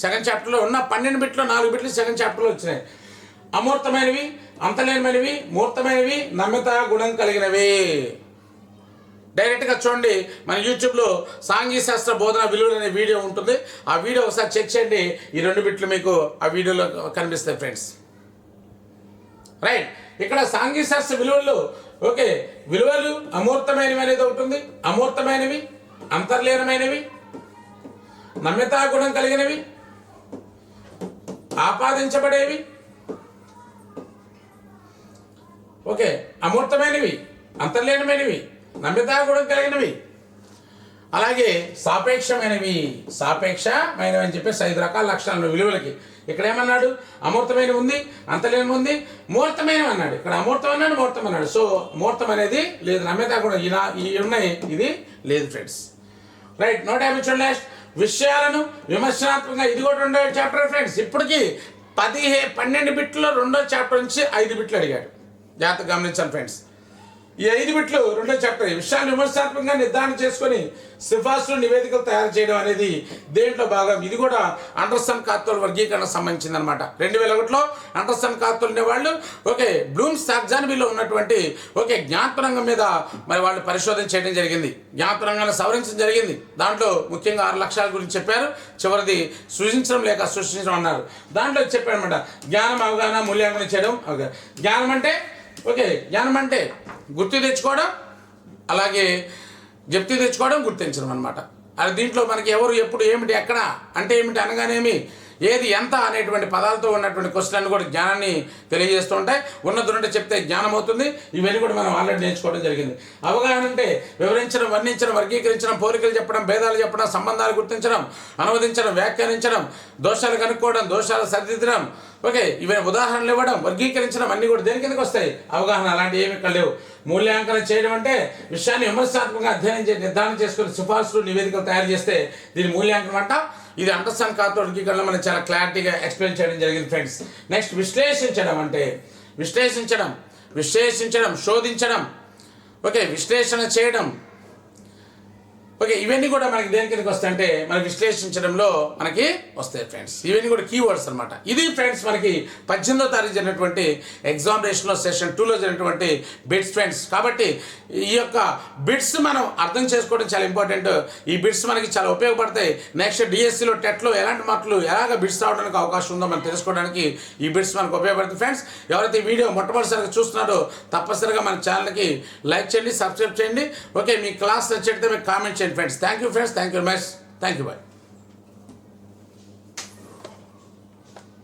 Second చాప్టర్లో ఉన్న 12 బిట్లు 4 బిట్లు సెకండ్ చాప్టర్లో వచ్చినాయి. అమూర్తమైనవి, అంతలేనివి, మూర్తమైనవి, నమ్యత గుణం కలిగినవి. డైరెక్ట్గా చూడండి, మన యూట్యూబ్లో సాంఘిక శాస్త్ర బోధన విలువలు అనే వీడియో ఉంటుంది. ఆ వీడియో ఒకసారి చెక్ చేయండి. ఈ 2 బిట్లు మీకు ఆ వీడియోలో కనిపిస్తాయి ఫ్రెండ్స్. రైట్, ఇక్కడ సాంఘిక శాస్త్ర విలువల్లో ఓకే, విలువలు అమూర్తమైనవి అనేది ఒకటి ఉంది. అమూర్తమైనవి, అంతర్లీనమైనవి, నమ్యతా గుణం కలిగినవి, ఆపాదించబడేవి. ఓకే, అమూర్తమైనవి, అంతర్లీనమైనవి, నమ్యతా గుణం కలిగినవి, అలాగే సాపేక్షమైనవి. సాపేక్షమైనవి అని చెప్పేసి 5 రకాల లక్షణాలు విలువలకి. ఇక్కడ ఏమన్నాడు? అమూర్తమైనవి ఉంది, అంతర్లీనం ఉంది, మూర్తమైనవి అన్నాడు. ఇక్కడ అమూర్తం అన్నాడు, మూర్తం అన్నాడు. సో మూర్తం అనేది లేదు, నమ్యతా గుణం ఈ ఉన్నాయి, ఇది లేదు ఫ్రెండ్స్. రైట్, 150 నెక్స్ట్ విషయాలను విమర్శనాత్మకంగా. ఇది కూడా 2వ చాప్టర్ ఫ్రెండ్స్. ఇప్పటికీ 12 బిట్లో 2వ చాప్టర్ నుంచి 5 బిట్లు అడిగాడు. జాగ్రత్తగా గమనించాను ఫ్రెండ్స్. ఈ 5 బిట్లు 2వ చాప్టర్. విషయాన్ని విమర్శనాత్మకంగా నిర్ధారణ చేసుకొని సిఫార్సులు నివేదికలు తయారు చేయడం అనేది దేంట్లో భాగం. ఇది కూడా అండర్సన్ కాత్తోల్ వర్గీకరణ సంబంధించింది అనమాట. 2001లో అండర్సన్ కాత్తోల్ అనేవాళ్ళు ఓకే బ్లూమ్స్ టాక్సానమీలో ఉన్నటువంటి ఓకే జ్ఞానపరంగం మీద మరి వాళ్ళు పరిశోధన చేయడం జరిగింది. జ్ఞానపరంగాన్ని సవరించడం జరిగింది. దాంట్లో ముఖ్యంగా 6 లక్ష్యాల గురించి చెప్పారు. చివరిది సృజించడం లేక సృష్టించడం అన్నారు. దాంట్లో చెప్పారనమాట, జ్ఞానం, అవగాహన, మూల్యాంకనం చేయడం. జ్ఞానం అంటే ఓకే, జ్ఞానం అంటే గుర్తు తెచ్చుకోవడం, అలాగే జప్తి తెచ్చుకోవడం, గుర్తించడం అనమాట. అది దీంట్లో మనకి ఎవరు, ఎప్పుడు, ఏమిటి, ఎక్కడ అంటే ఏమిటి, అనగానేమి, ఏది, ఎంత అనేటువంటి పదాలతో ఉన్నటువంటి క్వశ్చన్లు కూడా జ్ఞానాన్ని తెలియజేస్తూ ఉంటాయి. ఉన్నదుంటే చెప్తే జ్ఞానం అవుతుంది. ఇవన్నీ కూడా మనం ఆల్రెడీ నేర్చుకోవడం జరిగింది. అవగాహన అంటే వివరించడం, వర్ణించడం, వర్గీకరించడం, పోలికలు చెప్పడం, భేదాలు చెప్పడం, సంబంధాలు గుర్తించడం, అనువదించడం, వ్యాఖ్యానించడం, దోషాలు కనుక్కోవడం, దోషాలు సరిదిద్దడం. ఓకే, ఇవన్నీ ఉదాహరణలు ఇవ్వడం, వర్గీకరించడం అన్నీ కూడా దేని కిందకి వస్తాయి? అవగాహన. అలాంటి ఏమి ఇక్కడ లేవు. మూల్యాంకనం చేయడం అంటే విషయాన్ని విమర్శనాత్మకంగా అధ్యయనం చేసి నిర్ధారణ చేసుకుని సిఫార్సులు నివేదికలు తయారు చేస్తే దీని మూల్యాంకనం అంట. ఇది అండర్సన్ కాత్తోల్ వర్గీకరణ మనం చాలా క్లారిటీగా ఎక్స్ప్లెయిన్ చేయడం జరిగింది ఫ్రెండ్స్. నెక్స్ట్ విశ్లేషించడం అంటే విశ్లేషించడం, శోధించడం, ఓకే, విశ్లేషణ చేయడం. ఓకే, ఇవన్నీ కూడా మనకి దేని కిందకి వస్తాయంటే మన విశ్లేషించడంలో మనకి వస్తాయి ఫ్రెండ్స్. ఇవన్నీ కూడా కీవర్డ్స్ అనమాట. ఇది ఫ్రెండ్స్ మనకి 18వ తారీఖు జరిగినటువంటి ఎగ్జామినేషన్లో సెషన్ 2లో జరిగినటువంటి బిట్స్ ఫ్రెండ్స్. కాబట్టి ఈ యొక్క బిట్స్ మనం అర్థం చేసుకోవడం చాలా ఇంపార్టెంట్. ఈ బిట్స్ మనకి చాలా ఉపయోగపడతాయి. నెక్స్ట్ డిఎస్సిలో టెట్లో ఎలాంటి మార్కులు ఎలాగ బిట్స్ రావడానికి అవకాశం ఉందో మనం తెలుసుకోవడానికి ఈ బిట్స్ మనకు ఉపయోగపడుతుంది ఫ్రెండ్స్. ఎవరైతే ఈ వీడియో మొట్టమొదటిసారిగా చూస్తున్నారో తప్పనిసరిగా మన ఛానల్కి లైక్ చేయండి, సబ్స్క్రైబ్ చేయండి. ఓకే, మీ క్లాస్ నచ్చితే మీకు కామెంట్ చేయండి friends. Thank you friends, thank you very much, thank you, bye.